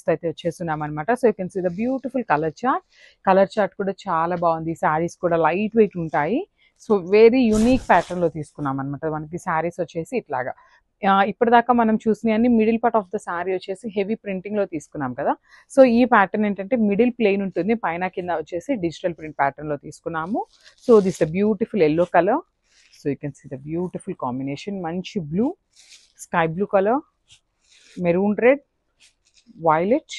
తో అయితే వచ్చేస్తున్నాం అనమాట. So you can see the beautiful colour chart కూడా చాలా బాగుంది. శారీస్ కూడా లైట్ వెయిట్ ఉంటాయి. సో వెరీ యూనిక్ ప్యాటర్న్ లో తీసుకున్నాం అనమాట. మనకి శారీస్ వచ్చేసి ఇట్లాగా ఇప్పటిదాకా మనం చూసినవన్నీ middle part of the sari వచ్చేసి హెవీ ప్రింటింగ్ లో తీసుకున్నాం కదా. సో ఈ ప్యాటర్న్ ఏంటంటే మిడిల్ ప్లెయిన్ ఉంటుంది, పైన కింద వచ్చేసి డిజిటల్ ప్రింట్ ప్యాటర్న్ లో తీసుకున్నాము. So this the beautiful yellow colour. So you can see the beautiful combination, మంచి blue, sky blue colour, maroon red, violet,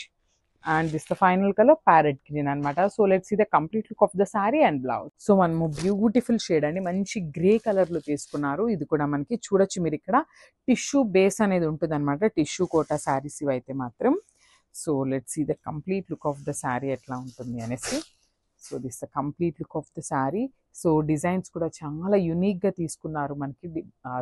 and this the final color parrot green anamata. So let's see the complete look of the saree and blouse. So one more beautiful shade andi manchi grey color lo తీసుకున్నారు. ఇది కూడా మనకి చూడొచ్చు మీరు ఇక్కడ tissue base అనేది ఉంటుంది అనమాట. టిష్యూ కోటా సారీస్ ఇవైతే మాత్రం. So let's see the complete look of the sari ఎట్లా ఉంటుంది అనేసి. So this the complete look of the sari. So designs కూడా చాలా యూనిక్గా తీసుకున్నారు మనకి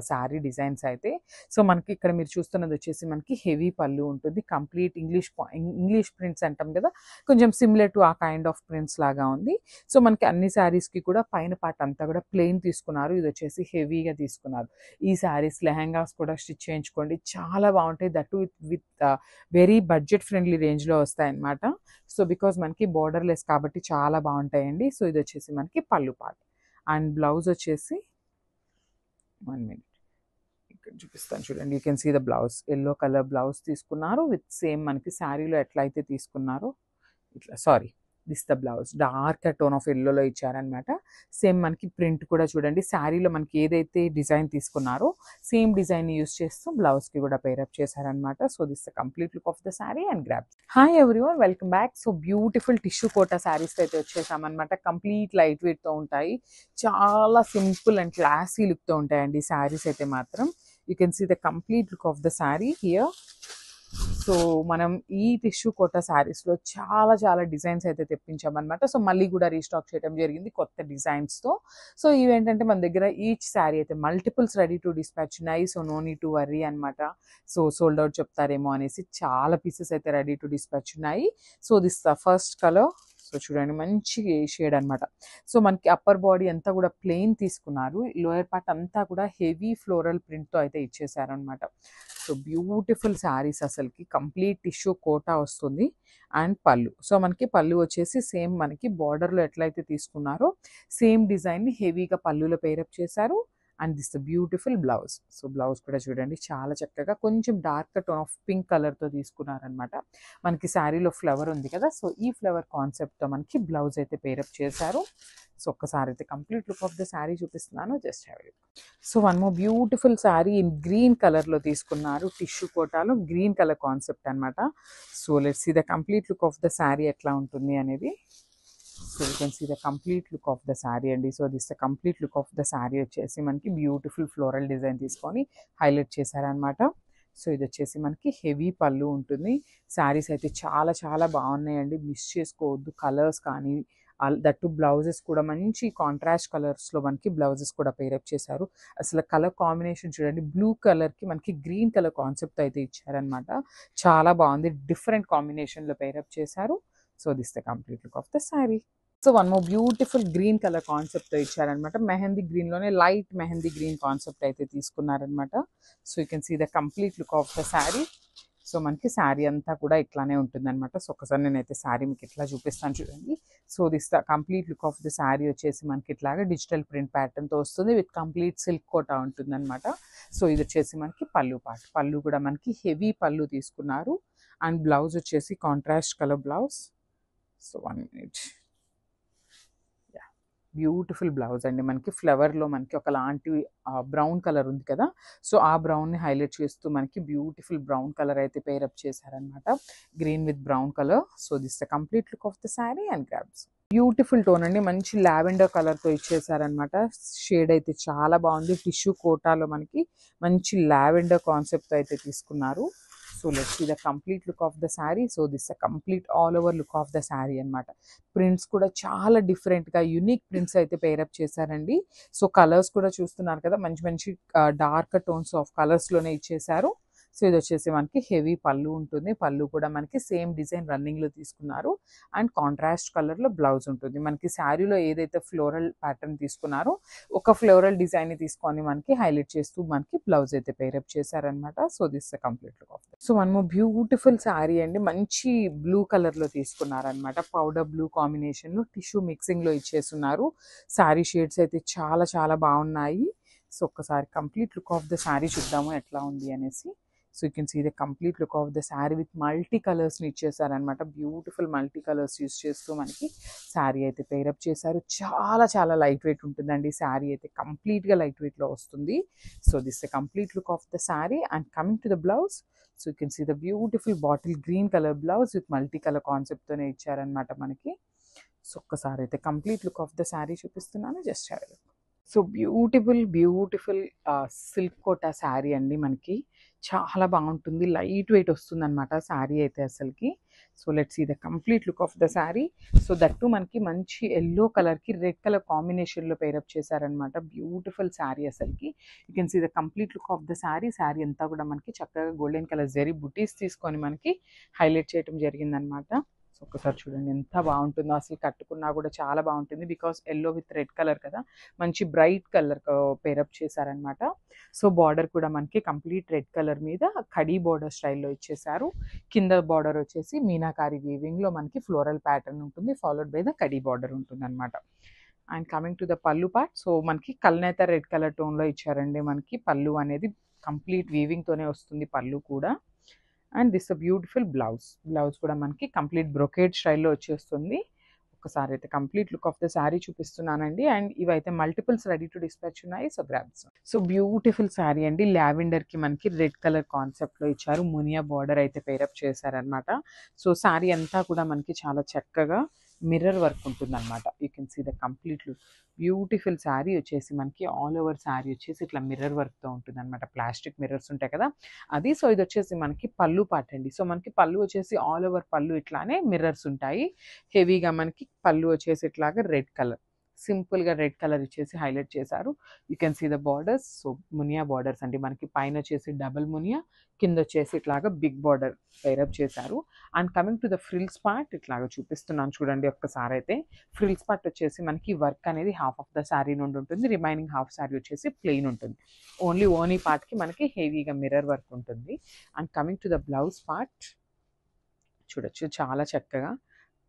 శారీ డిజైన్స్ అయితే. సో మనకి ఇక్కడ మీరు చూస్తున్నది వచ్చేసి మనకి హెవీ పళ్ళు ఉంటుంది, కంప్లీట్ ఇంగ్లీష్ ప్రింట్స్ అంటాం కదా, కొంచెం సిమిలర్ టు ఆ కైండ్ ఆఫ్ ప్రింట్స్ లాగా ఉంది. సో మనకి అన్ని శారీస్కి కూడా పైన పార్ట్ అంతా కూడా ప్లెయిన్ తీసుకున్నారు. ఇది వచ్చేసి హెవీగా తీసుకున్నారు. ఈ శారీస్ లెహంగాస్ కూడా స్టిచ్ చేయించుకోండి, చాలా బాగుంటాయి. That with very budget friendly రేంజ్లో వస్తాయి అన్నమాట. సో బికాజ్ మనకి బోర్డర్లెస్ కాబట్టి చాలా బాగుంటాయండి. సో ఇది వచ్చేసి మనకి పళ్ళు పార్ట్ అండ్ బ్లౌజ్ వచ్చేసి 1 minute ఇక్కడ చూపిస్తాను చూడండి. You can see the blouse, yellow colour blouse తీసుకున్నారు విత్ సేమ్ మనకి శారీలో ఎట్లయితే తీసుకున్నారో ఇట్లా. Sorry, this the blouse dark tone of ఎల్లోలో ఇచ్చారనమాట. సేమ్ మనకి ప్రింట్ కూడా చూడండి, శారీలో మనకి ఏదైతే డిజైన్ తీసుకున్నారో సేమ్ డిజైన్ యూస్ చేస్తూ బ్లౌజ్కి కూడా పేరప్ చేశారనమాట. So this the complete look of the sari and grab. Hi everyone, welcome back. So beautiful tissue Kota saris అయితే వచ్చేసామన్నమాట. కంప్లీట్ లైట్ వెయిట్తో ఉంటాయి, చాలా సింపుల్ అండ్ క్లాసీ లుక్తో ఉంటాయండి శారీస్ అయితే మాత్రం. You can see the complete look of the sari here. So మనం ఈ టిష్యూ కోటా శారీస్లో చాలా డిజైన్స్ అయితే తెప్పించామన్నమాట. సో మళ్ళీ కూడా రీస్టాక్ చేయడం జరిగింది కొత్త డిజైన్స్తో. సో ఇవేంటంటే మన దగ్గర ఈచ్ శారీ అయితే మల్టిపుల్స్ రెడీ టు డిస్పాచ్ ఉన్నాయి. So no need to worry అనమాట. సో సోల్డ్ అవుట్ చెప్తారేమో అనేసి చాలా పీసెస్ అయితే రెడీ టు డిస్పాచ్ ఉన్నాయి. So this the first colour. సో చూడండి, మంచి షేడ్ అనమాట. సో మనకి అప్పర్ బాడీ అంతా కూడా ప్లెయిన్ తీసుకున్నారు, లోయర్ పార్ట్ అంతా కూడా హెవీ ఫ్లోరల్ ప్రింట్తో అయితే ఇచ్చేసారు అనమాట. సో బ్యూటిఫుల్ శారీస్, అసలుకి కంప్లీట్ టిష్యూ కోటా వస్తుంది అండ్ పళ్ళు. సో మనకి పళ్ళు వచ్చేసి సేమ్ మనకి బార్డర్లో ఎట్లయితే తీసుకున్నారో సేమ్ డిజైన్ని హెవీగా పళ్ళులో పేరప్ చేశారు. And this the beautiful blouse. So blouse కూడా చూడండి చాలా చక్కగా కొంచెం డార్క్ టోన్ ఆఫ్ పింక్ కలర్తో తీసుకున్నారనమాట. మనకి శారీలో ఫ్లవర్ ఉంది కదా, సో ఈ ఫ్లవర్ కాన్సెప్ట్తో మనకి బ్లౌజ్ అయితే పేరప్ చేశారు. సో ఒక్కసారి అయితే complete look of the sari చూపిస్తున్నాను, just have it. So one more beautiful sari in green కలర్లో తీసుకున్నారు. టిష్యూ కోటాలో గ్రీన్ కలర్ కాన్సెప్ట్ అనమాట. So let's see the complete look of the sari ఎట్లా ఉంటుంది అనేది. So you can see the complete look of the sari అండి. So this the complete look of the sari వచ్చేసి మనకి బ్యూటిఫుల్ ఫ్లోరల్ డిజైన్ తీసుకొని highlight చేశారనమాట. So ఇది వచ్చేసి మనకి హెవీ పళ్ళు ఉంటుంది. శారీస్ అయితే చాలా బాగున్నాయండి, మిస్ చేసుకోవద్దు. కలర్స్ కానీ దట్టు బ్లౌజెస్ కూడా మంచి కాంట్రాస్ట్ కలర్స్లో మనకి బ్లౌజెస్ కూడా పేరప్ చేశారు. అసలు కలర్ కాంబినేషన్ చూడండి, బ్లూ కలర్కి మనకి గ్రీన్ కలర్ కాన్సెప్ట్ అయితే ఇచ్చారనమాట. చాలా బాగుంది, డిఫరెంట్ కాంబినేషన్లో పేరప్ చేశారు. So this the complete look of the sari. So one more beautiful green colour కాన్సెప్ట్తో ఇచ్చారనమాట. మెహందీ గ్రీన్లోనే లైట్ మెహందీ గ్రీన్ కాన్సెప్ట్ అయితే తీసుకున్నారనమాట. So you can see the complete look of the sari. So మనకి శారీ అంతా కూడా ఇట్లానే ఉంటుందన్నమాట. సో ఒకసారి నేనైతే శారీ మీకు ఇట్లా చూపిస్తాను చూడండి. So this the complete look of the sari వచ్చేసి మనకి ఇట్లాగా డిజిటల్ ప్రింట్ ప్యాటర్న్తో వస్తుంది విత్ కంప్లీట్ సిల్క్ కోటా ఉంటుందన్నమాట. సో ఇది వచ్చేసి మనకి పళ్ళు పార్ట్. పళ్ళు కూడా మనకి హెవీ పళ్ళు తీసుకున్నారు అండ్ బ్లౌజ్ వచ్చేసి contrast colour blouse. So 1 minute. Beautiful blouse అండి. మనకి ఫ్లవర్లో మనకి ఒకలాంటి బ్రౌన్ కలర్ ఉంది కదా, సో ఆ బ్రౌన్ని హైలైట్ చేస్తూ మనకి బ్యూటిఫుల్ బ్రౌన్ కలర్ అయితే పేరప్ చేశారనమాట, green with brown colour. So this the complete look of the sari and grabs. Beautiful tone అండి, మంచి లావెండర్ కలర్తో ఇచ్చేసారనమాట. షేడ్ అయితే చాలా బాగుంది. టిష్యూ కోటాలో మనకి మంచి లావెండర్ కాన్సెప్ట్తో అయితే తీసుకున్నారు. So let's see the complete look of the sari. So this the complete all over look of the sari అనమాట. ప్రింట్స్ కూడా చాలా డిఫరెంట్గా యూనిక్ ప్రింట్స్ అయితే పేరప్ చేశారండి. సో కలర్స్ కూడా చూస్తున్నారు కదా, మంచి డార్క్ టోన్స్ ఆఫ్ కలర్స్లోనే ఇచ్చేసారు. సో ఇది వచ్చేసి మనకి హెవీ పళ్ళు ఉంటుంది. పళ్ళు కూడా మనకి సేమ్ డిజైన్ రన్నింగ్లో తీసుకున్నారు. అండ్ కాంట్రాస్ట్ కలర్లో బ్లౌజ్ ఉంటుంది. మనకి శారీలో ఏదైతే ఫ్లోరల్ ప్యాటర్న్ తీసుకున్నారో ఒక ఫ్లోరల్ డిజైన్ని తీసుకొని మనకి హైలైట్ చేస్తూ మనకి బ్లౌజ్ అయితే పేరప్ చేశారనమాట. So this complete look of. So మనము బ్యూటిఫుల్ శారీ అండి, మంచి బ్లూ కలర్లో తీసుకున్నారనమాట. పౌడర్ బ్లూ కాంబినేషన్లో టిష్యూ మిక్సింగ్లో ఇచ్చేస్తున్నారు. శారీ షేడ్స్ అయితే చాలా చాలా బాగున్నాయి. సో ఒక్కసారి complete look of the sari చూద్దాము ఎట్లా ఉంది అనేసి. So you can see the complete look of the sari with multi కలర్స్ని ఇచ్చేసారనమాట. బ్యూటిఫుల్ మల్టీ కలర్స్ యూస్ చేస్తూ మనకి శారీ అయితే పేరప్ చేశారు. చాలా చాలా లైట్ వెయిట్ ఉంటుందండి. శారీ అయితే కంప్లీట్గా లైట్ వెయిట్లో వస్తుంది. So this the complete look of the sari. And coming to the blouse, so you can see the beautiful bottle green colour blouse with multi colour కాన్సెప్ట్తోనే ఇచ్చారనమాట మనకి. సో ఒక్కసారి అయితే complete look of the sari చూపిస్తున్నాను, just have a look. So beautiful silk Kota sari అండి, మనకి చాలా బాగుంటుంది. లైట్ వెయిట్ వస్తుందన్నమాట శారీ అయితే అసలుకి. So let's see the complete look of the sari. So that మనకి మంచి ఎల్లో కలర్కి రెడ్ కలర్ కాంబినేషన్లో పేరప్ చేశారనమాట. బ్యూటిఫుల్ శారీ అసలుకి. You can see the complete look of the sari. Sari అంతా కూడా మనకి చక్కగా గోల్డెన్ కలర్ జరీ బుటీస్ తీసుకొని మనకి హైలైట్ చేయడం జరిగిందనమాట. సో ఒకసారి చూడండి ఎంత బాగుంటుందో, అసలు కట్టుకున్నా కూడా చాలా బాగుంటుంది. Because yellow with red colour కదా, మంచి బ్రైట్ కలర్ పేరప్ చేశారనమాట. సో బార్డర్ కూడా మనకి కంప్లీట్ రెడ్ కలర్ మీద కడీ బార్డర్ స్టైల్లో ఇచ్చేసారు. కింద బార్డర్ వచ్చేసి మీనాకారి వీవింగ్లో మనకి ఫ్లోరల్ ప్యాటర్న్ ఉంటుంది, followed by the khadi border ఉంటుంది అనమాట. అండ్ కమింగ్ టు ద పళ్ళు పార్ట్, సో మనకి కల్నేత రెడ్ కలర్ టోన్లో ఇచ్చారండి. మనకి పళ్ళు అనేది కంప్లీట్ వీవింగ్తోనే వస్తుంది పళ్ళు కూడా. అండ్ దిస్ బ్యూటిఫుల్ బ్లౌజ్ కూడా మనకి కంప్లీట్ బ్రొకేడ్ స్టైల్లో వచ్చేస్తుంది. ఒకసారి అయితే complete look of the sari చూపిస్తున్నానండి. అండ్ ఇవైతే మల్టిపుల్స్ రెడీ టు డిస్పాచ్ ఉన్నాయి. So grabs. So beautiful sari అండి, లావెండర్కి మనకి రెడ్ కలర్ కాన్సెప్ట్లో ఇచ్చారు. మునియా బార్డర్ అయితే పేరప్ చేశారనమాట. సో శారీ అంతా కూడా మనకి చాలా చక్కగా మిర్రర్ వర్క్ ఉంటుందన్నమాట. You can see the complete look. Beautiful sari వచ్చేసి మనకి ఆల్ ఓవర్ శారీ వచ్చేసి ఇట్లా మిర్రర్ వర్క్తో ఉంటుంది అనమాట. ప్లాస్టిక్ మిర్రర్స్ ఉంటాయి కదా అది. సో ఇది వచ్చేసి మనకి పళ్ళు పార్ట్ అండి. సో మనకి పళ్ళు వచ్చేసి ఆల్ ఓవర్ పళ్ళు ఇట్లానే మిర్రర్స్ ఉంటాయి. హెవీగా మనకి పళ్ళు వచ్చేసి ఇట్లాగా రెడ్ కలర్, సింపుల్గా రెడ్ కలర్ ఇచ్చేసి హైలైట్ చేశారు. You can see the borders. So Muniya borders అండి, మనకి పైన వచ్చేసి డబుల్ మునియా, కింద వచ్చేసి ఇట్లాగా బిగ్ బార్డర్ పేరప్ చేశారు. And coming to the frills part ఇట్లాగా చూపిస్తున్నాను చూడండి ఒక్కసారి అయితే. ఫ్రిల్స్ పార్ట్ వచ్చేసి మనకి వర్క్ అనేది హాఫ్ ఆఫ్ ద శారీ నుండి ఉంటుంది, రిమైనింగ్ హాఫ్ శారీ వచ్చేసి ప్లెయిన్ ఉంటుంది. ఓన్లీ ఓనీ పార్ట్కి మనకి హెవీగా మిర్రర్ వర్క్ ఉంటుంది. And coming to the blouse part చూడొచ్చు, చాలా చక్కగా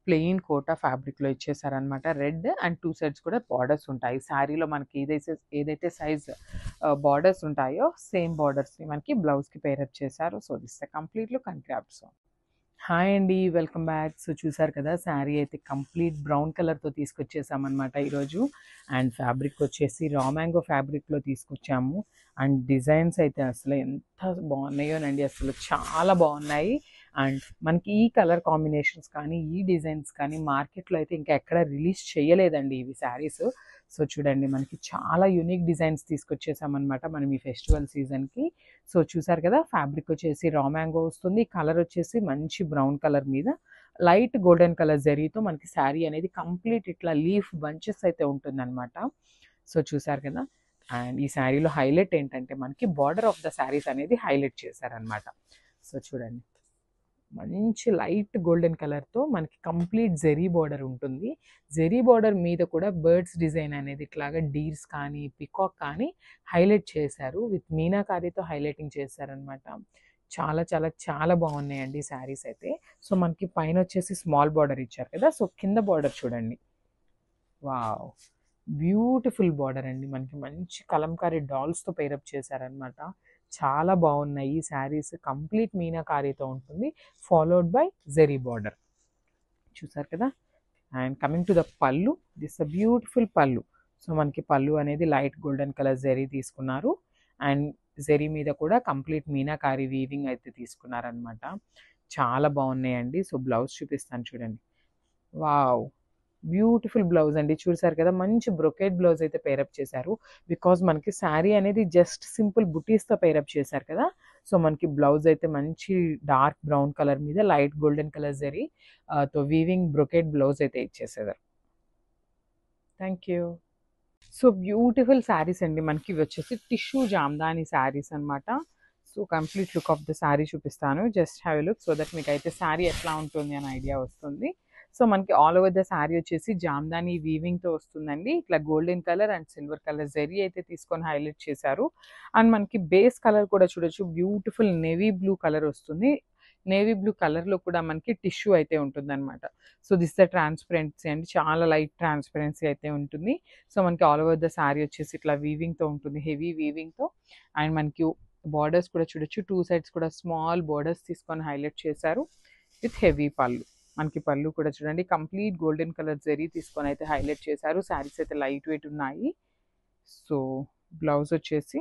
ప్లెయిన్ కోటా ఫ్యాబ్రిక్లో ఇచ్చేసారనమాట. రెడ్ అండ్ 2 సైడ్స్ కూడా బార్డర్స్ ఉంటాయి. శారీలో మనకి ఏదైతే సైజ్ బార్డర్స్ ఉంటాయో సేమ్ బార్డర్స్ని మనకి బ్లౌజ్కి పేరప్ చేశారు. So this complete look and grabs. Hi అండి, వెల్కమ్ బ్యాక్. సో చూసారు కదా, శారీ అయితే కంప్లీట్ బ్రౌన్ కలర్తో తీసుకొచ్చేసామన్నమాట ఈరోజు. అండ్ ఫ్యాబ్రిక్ వచ్చేసి రా మ్యాంగో ఫ్యాబ్రిక్లో తీసుకొచ్చాము. అండ్ డిజైన్స్ అయితే అసలు ఎంత బాగున్నాయోనండి, అసలు చాలా బాగున్నాయి. అండ్ మనకి ఈ కలర్ కాంబినేషన్స్ కానీ ఈ డిజైన్స్ కానీ మార్కెట్లో అయితే ఇంకా ఎక్కడ రిలీజ్ చేయలేదండి ఇవి శారీస్. సో చూడండి, మనకి చాలా యూనిక్ డిజైన్స్ తీసుకొచ్చేసామన్నమాట మనం ఈ ఫెస్టివల్ సీజన్కి. సో చూసారు కదా, ఫ్యాబ్రిక్ వచ్చేసి రా మ్యాంగో వస్తుంది, కలర్ వచ్చేసి మంచి బ్రౌన్ కలర్ మీద లైట్ గోల్డెన్ కలర్ జరీతో మనకి శారీ అనేది కంప్లీట్ ఇట్లా లీఫ్ బంచెస్ అయితే ఉంటుందన్నమాట. సో చూసారు కదా. అండ్ ఈ శారీలో హైలైట్ ఏంటంటే మనకి బార్డర్ ఆఫ్ ద శారీస్ అనేది హైలైట్ చేశారనమాట. సో చూడండి, మంచి లైట్ గోల్డెన్ కలర్తో మనకి కంప్లీట్ జెరీ బార్డర్ ఉంటుంది. జెరీ బార్డర్ మీద కూడా బర్డ్స్ డిజైన్ అనేది ఇట్లాగా డీర్స్ కానీ పికాక్ కానీ హైలైట్ చేశారు. విత్ మీనాకారితో హైలైటింగ్ చేశారనమాట. చాలా చాలా చాలా బాగున్నాయండి శారీస్ అయితే. సో మనకి పైన వచ్చేసి స్మాల్ బార్డర్ ఇచ్చారు కదా, సో కింద బార్డర్ చూడండి, వావ్ బ్యూటిఫుల్ బార్డర్ అండి. మనకి మంచి కలంకారీ డాల్స్తో పేరప్ చేశారనమాట. చాలా బాగున్నాయి ఈ శారీస్. కంప్లీట్ మీనాకారీతో ఉంటుంది, ఫాలోడ్ బై జెరీ బార్డర్. చూసారు కదా. అండ్ కమింగ్ టు ద పళ్ళు, దిస్ అ బ్యూటిఫుల్ పళ్ళు. సో మనకి పళ్ళు అనేది లైట్ గోల్డెన్ కలర్ జెరీ తీసుకున్నారు. అండ్ జెరీ మీద కూడా కంప్లీట్ మీనాకారీ వీవింగ్ అయితే తీసుకున్నారనమాట. చాలా బాగున్నాయండి. సో బ్లౌజ్ చూపిస్తాను చూడండి, వావ్ బ్యూటిఫుల్ బ్లౌజ్ అండి. చూసారు కదా, మంచి బ్రొకేట్ బ్లౌజ్ అయితే పేరప్ చేశారు. బికాజ్ మనకి శారీ అనేది జస్ట్ సింపుల్ బుటీస్తో పేరప్ చేశారు కదా. సో మనకి బ్లౌజ్ అయితే మంచి డార్క్ బ్రౌన్ కలర్ మీద లైట్ గోల్డెన్ కలర్ జరీ తో వీవింగ్ బ్రొకేట్ బ్లౌజ్ అయితే ఇచ్చేసేదారు. Thank you. So beautiful saris అండి. మనకి ఇవి వచ్చేసి టిష్యూ జామ్దాని శారీస్ అనమాట. So complete look of the sari చూపిస్తాను, just have a look so that మీకు అయితే శారీ ఎట్లా ఉంటుంది అని ఐడియా వస్తుంది. సో మనకి ఆల్ ఓవర్ ద శారీ వచ్చేసి జామ్దాని వీవింగ్తో వస్తుందండి. ఇట్లా golden colour and silver colour zari అయితే తీసుకొని హైలైట్ చేశారు. అండ్ మనకి బేస్ కలర్ కూడా చూడొచ్చు, బ్యూటిఫుల్ నేవీ బ్లూ కలర్ వస్తుంది. నేవీ బ్లూ కలర్లో కూడా మనకి టిష్యూ అయితే ఉంటుంది అనమాట. సో దిస్ ద ట్రాన్స్పరెన్సీ అండి, చాలా లైట్ ట్రాన్స్పరెన్సీ అయితే ఉంటుంది. సో మనకి ఆల్ ఓవర్ ద శారీ వచ్చేసి ఇట్లా వీవింగ్తో ఉంటుంది, హెవీ వీవింగ్తో. అండ్ మనకి బార్డర్స్ కూడా చూడొచ్చు, 2 సైడ్స్ కూడా స్మాల్ బార్డర్స్ తీసుకొని హైలైట్ చేశారు విత్ హెవీ పళ్ళు. మనకి పళ్ళు కూడా చూడండి కంప్లీట్ గోల్డెన్ కలర్ జరీ తీసుకొని అయితే హైలైట్ చేశారు. శారీస్ అయితే లైట్ వెయిట్ ఉన్నాయి. సో బ్లౌజ్ వచ్చేసి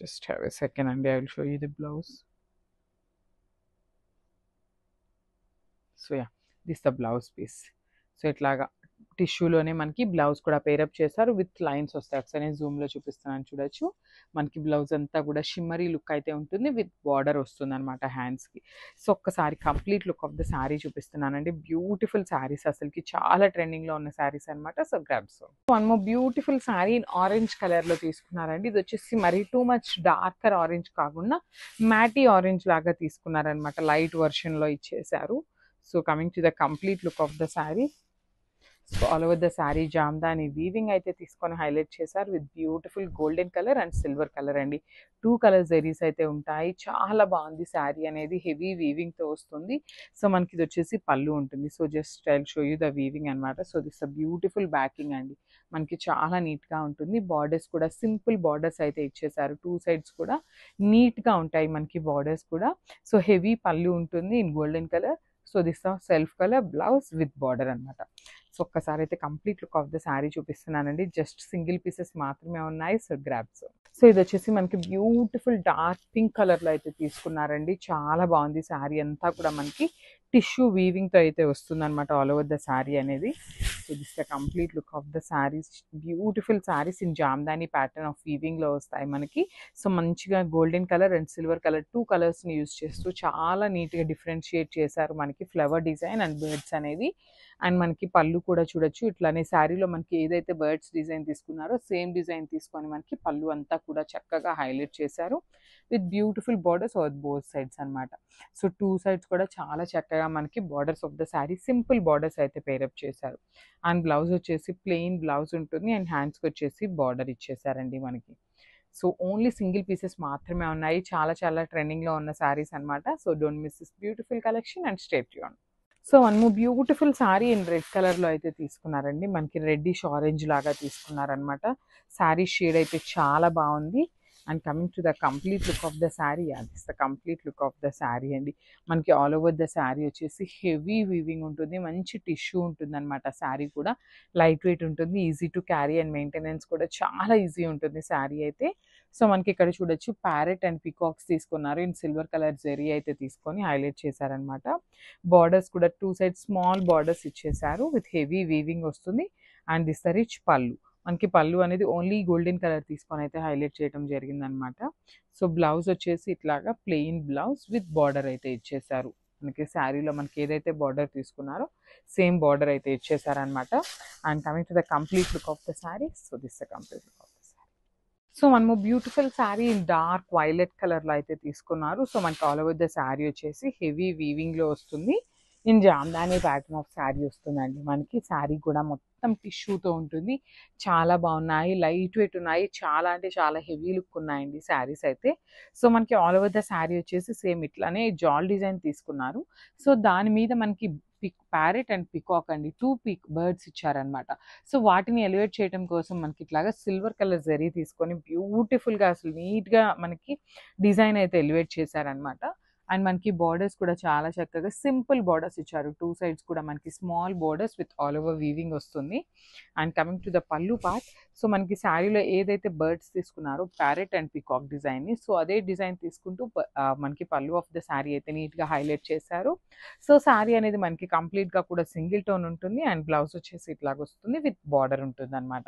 జస్ట్ హ్యావ్ ఎ సెకండ్ అండి, I will show you the blouse. So yeah, this the blouse piece. So ఇట్లాగా టిష్యూలోనే మనకి బ్లౌజ్ కూడా పేరప్ చేశారు విత్ లైన్స్ వస్తాయి. ఒకసారి నేను జూమ్లో చూపిస్తున్నాను చూడొచ్చు. మనకి బ్లౌజ్ అంతా కూడా షిమ్మరీ లుక్ అయితే ఉంటుంది విత్ బార్డర్ వస్తుంది అనమాట హ్యాండ్స్కి. సో ఒక్కసారి complete look of the sari చూపిస్తున్నానండి. బ్యూటిఫుల్ శారీస్, అసలుకి చాలా ట్రెండింగ్లో ఉన్న శారీస్ అనమాట. So grabs one more beautiful sari in orange కలర్లో తీసుకున్నారండి. ఇది వచ్చేసి మరీ టూ మచ్ డార్కర్ ఆరెంజ్ కాకుండా మ్యాటీ ఆరెంజ్ లాగా తీసుకున్నారనమాట, లైట్ వర్షన్లో ఇచ్చేసారు. So coming to the complete look of the sari. So all over the sari Jamdani weaving అయితే తీసుకొని హైలైట్ చేశారు with beautiful golden colour and silver colour అండి. 2 కలర్ జరీస్ అయితే ఉంటాయి. చాలా బాగుంది శారీ అనేది, హెవీ వీవింగ్తో వస్తుంది. సో మనకి ఇది వచ్చేసి పళ్ళు ఉంటుంది. So just I will show you the weaving అనమాట. So this a beautiful backing అండి, మనకి చాలా నీట్గా ఉంటుంది. బార్డర్స్ కూడా సింపుల్ బార్డర్స్ అయితే ఇచ్చేసారు, 2 సైడ్స్ కూడా నీట్గా ఉంటాయి మనకి బార్డర్స్ కూడా. సో హెవీ పళ్ళు ఉంటుంది in golden colour. So this self colour blouse with border అనమాట. సో ఒక్కసారి అయితే complete look of the sari చూపిస్తున్నానండి. జస్ట్ సింగిల్ పీసెస్ మాత్రమే ఉన్నాయి. So grabs. సో ఇది వచ్చేసి మనకి బ్యూటిఫుల్ డార్క్ పింక్ కలర్లో అయితే తీసుకున్నారండి. చాలా బాగుంది శారీ అంతా కూడా మనకి టిష్యూ వీవింగ్తో అయితే వస్తుంది అనమాట ఆల్ ఓవర్ ద శారీ అనేది. So this the complete look of the saris. Beautiful saris in Jamdani pattern of వీవింగ్లో వస్తాయి మనకి. సో మంచిగా golden colour and silver colour 2 కలర్స్ని యూజ్ చేస్తూ చాలా నీట్గా డిఫరెన్షియేట్ చేశారు మనకి ఫ్లవర్ డిజైన్ అండ్ బర్డ్స్ అనేది. అండ్ మనకి పళ్ళు కూడా చూడొచ్చు, ఇట్లానే శారీలో మనకి ఏదైతే బర్డ్స్ డిజైన్ తీసుకున్నారో సేమ్ డిజైన్ తీసుకొని మనకి పళ్ళు అంతా కూడా చక్కగా హైలైట్ చేశారు with beautiful borders on both sides అనమాట. సో 2 సైడ్స్ కూడా చాలా చక్కగా మనకి borders of the sari simple borders అయితే పేరప్ చేశారు. అండ్ బ్లౌజ్ వచ్చేసి ప్లెయిన్ బ్లౌజ్ ఉంటుంది అండ్ హ్యాండ్స్కి వచ్చేసి బార్డర్ ఇచ్చేసారండి మనకి. సో ఓన్లీ సింగిల్ పీసెస్ మాత్రమే ఉన్నాయి. చాలా చాలా ట్రెండింగ్లో ఉన్న శారీస్ అనమాట. So don't miss this beautiful collection and stay tuned. So one more beautiful sari in red కలర్లో అయితే తీసుకున్నారండి. మనకి రెడ్డిష్ ఆరెంజ్ లాగా తీసుకున్నారనమాట. శారీ షేడ్ అయితే చాలా బాగుంది. And coming to the complete look of the sari, this the complete look of the sari అండి. మనకి ఆల్ ఓవర్ ద శారీ వచ్చేసి హెవీ వీవింగ్ ఉంటుంది, మంచి టిష్యూ ఉంటుంది అనమాట. శారీ కూడా లైట్ వెయిట్ ఉంటుంది, easy to carry and maintenance కూడా చాలా ఈజీ ఉంటుంది శారీ అయితే. సో మనకి ఇక్కడ చూడొచ్చు ప్యారెట్ అండ్ పికాక్స్ తీసుకున్నారు ఇన్ సిల్వర్ కలర్ జరీ అయితే తీసుకొని హైలైట్ చేశారనమాట. బార్డర్స్ కూడా 2 సైడ్ స్మాల్ బార్డర్స్ ఇచ్చేసారు విత్ హెవీ వీవింగ్ వస్తుంది. అండ్ దిస్ ద రిచ్ పళ్ళు, మనకి పళ్ళు అనేది ఓన్లీ గోల్డెన్ కలర్ తీసుకొని అయితే హైలైట్ చేయడం జరిగిందనమాట. సో బ్లౌజ్ వచ్చేసి ఇట్లాగా ప్లెయిన్ బ్లౌజ్ విత్ బార్డర్ అయితే ఇచ్చేసారు. మనకి శారీలో మనకి ఏదైతే బార్డర్ తీసుకున్నారో సేమ్ బార్డర్ అయితే ఇచ్చేసారనమాట. And coming to the complete look of the sari. So this the complete look of the sari. So మనము beautiful sari in dark violet కలర్లో అయితే తీసుకున్నారు. సో మనకి ఆల్ ఓవర్ ద శారీ వచ్చేసి హెవీ వీవింగ్లో వస్తుంది. In Jamdani pattern of sari వస్తుందండి మనకి. శారీ కూడా మొత్తం టిష్యూతో ఉంటుంది. చాలా బాగున్నాయి, లైట్ వెయిట్ ఉన్నాయి, చాలా అంటే చాలా హెవీ లుక్ ఉన్నాయండి శారీస్ అయితే. సో మనకి ఆల్ ఓవర్ ద శారీ వచ్చేసి సేమ్ ఇట్లానే జాల్ డిజైన్ తీసుకున్నారు. సో దాని మీద మనకి ప్యారెట్ అండ్ పికాక్ అండి 2 బర్డ్స్ ఇచ్చారనమాట. సో వాటిని ఎలివేట్ చేయడం కోసం మనకి ఇట్లాగా సిల్వర్ కలర్ జరీ తీసుకొని బ్యూటిఫుల్గా అసలు నీట్గా మనకి డిజైన్ అయితే ఎలివేట్ చేశారనమాట. అండ్ మనకి బార్డర్స్ కూడా చాలా చక్కగా సింపుల్ బార్డర్స్ ఇచ్చారు, 2 సైడ్స్ కూడా మనకి small borders with all over weaving వస్తుంది. అండ్ కమింగ్ టు ద పళ్ళు పార్ట్, సో మనకి శారీలో ఏదైతే బర్డ్స్ తీసుకున్నారో ప్యారెట్ అండ్ పికాక్ డిజైన్ని, సో అదే డిజైన్ తీసుకుంటూ మనకి పళ్ళు ఆఫ్ ద శారీ అయితే నీట్గా హైలైట్ చేశారు. సో శారీ అనేది మనకి కంప్లీట్గా కూడా సింగిల్ టోన్ ఉంటుంది అండ్ బ్లౌజ్ వచ్చేసి ఇట్లాగ వస్తుంది విత్ బార్డర్ ఉంటుంది అనమాట.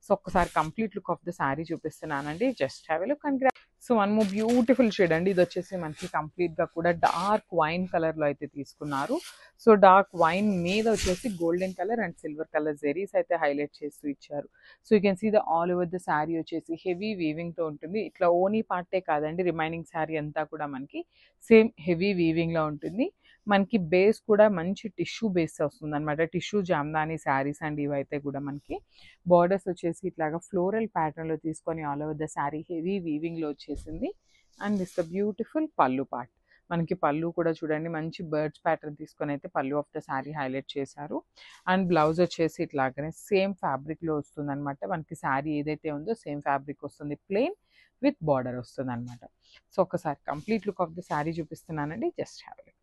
సో ఒక్కసారి complete look of the sari చూపిస్తున్నానండి, just have a look and so one more beautiful shade అండి. ఇది వచ్చేసి మనకి కంప్లీట్గా కూడా డార్క్ వైన్ కలర్లో అయితే తీసుకున్నారు. సో డార్క్ వైన్ మీద వచ్చేసి golden colour and silver colour zaris అయితే హైలైట్ చేస్తూ ఇచ్చారు. So you can see the all over the sari వచ్చేసి హెవీ వీవింగ్తో ఉంటుంది. ఇట్లా ఓనీ పార్టే కాదండి, రిమైనింగ్ శారీ అంతా కూడా మనకి సేమ్ హెవీ వీవింగ్లో ఉంటుంది. మనకి బేస్ కూడా మంచి టిష్యూ బేస్ వస్తుంది అనమాట. టిష్యూ జామ్దాని శారీస్ అండ్ ఇవైతే కూడా మనకి బార్డర్స్ వచ్చేసి ఇట్లాగా ఫ్లోరల్ ప్యాటర్న్లో తీసుకొని all over the sari heavy వీవింగ్లో వచ్చేసింది. And this the beautiful pallu part. మనకి పళ్ళు కూడా చూడండి మంచి బర్డ్స్ ప్యాటర్న్ తీసుకొని అయితే పళ్ళు ఆఫ్ ద శారీ హైలైట్ చేశారు. అండ్ బ్లౌజ్ వచ్చేసి ఇట్లాగనే సేమ్ ఫ్యాబ్రిక్లో వస్తుంది అనమాట. మనకి శారీ ఏదైతే ఉందో సేమ్ ఫ్యాబ్రిక్ వస్తుంది, ప్లెయిన్ విత్ బార్డర్ వస్తుంది అనమాట. సో ఒకసారి complete look of the sari చూపిస్తున్నానండి, జస్ట్ హ్యావ్ ఇట్.